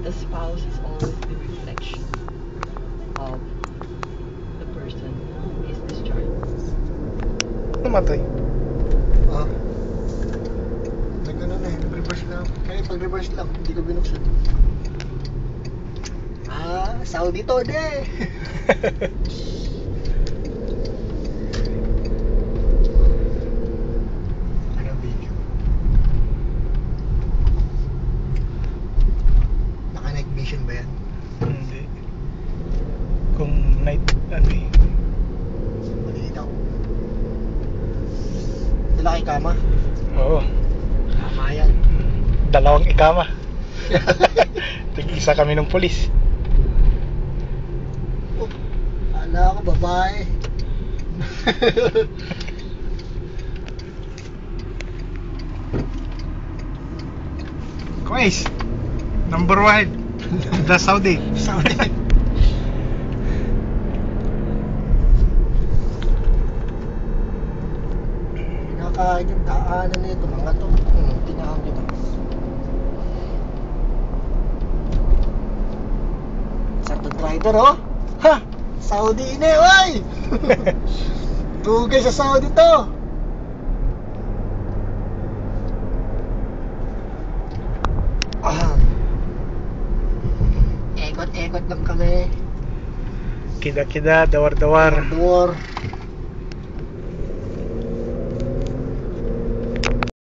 The spouse is always the reflection of the person who is discharged. Namatay. Ah. Nag-ano na eh, nag-reverse lang. Kaya pag-reverse lang, hindi ko binuksan. Ah, Saudi to de. Anong video? Naka-night vision ba yan? Hindi. Kung night, ano eh. Malinaw. Dala kay kama? Oo. Kama yan. Dalawang ikama. Tig-isa kami ng pulis. Oh, ala ko babae. Guys, number 1, the Saudi. Saudi. Pinakain yung daanan nito mga to. Tinahan kita. Sakto rider oh. Ha! Saudi ini, oy! Tugay sa Saudi to. Ah. Ekot-ekot lang kami. Kida-kida, dawar-dawar. Door.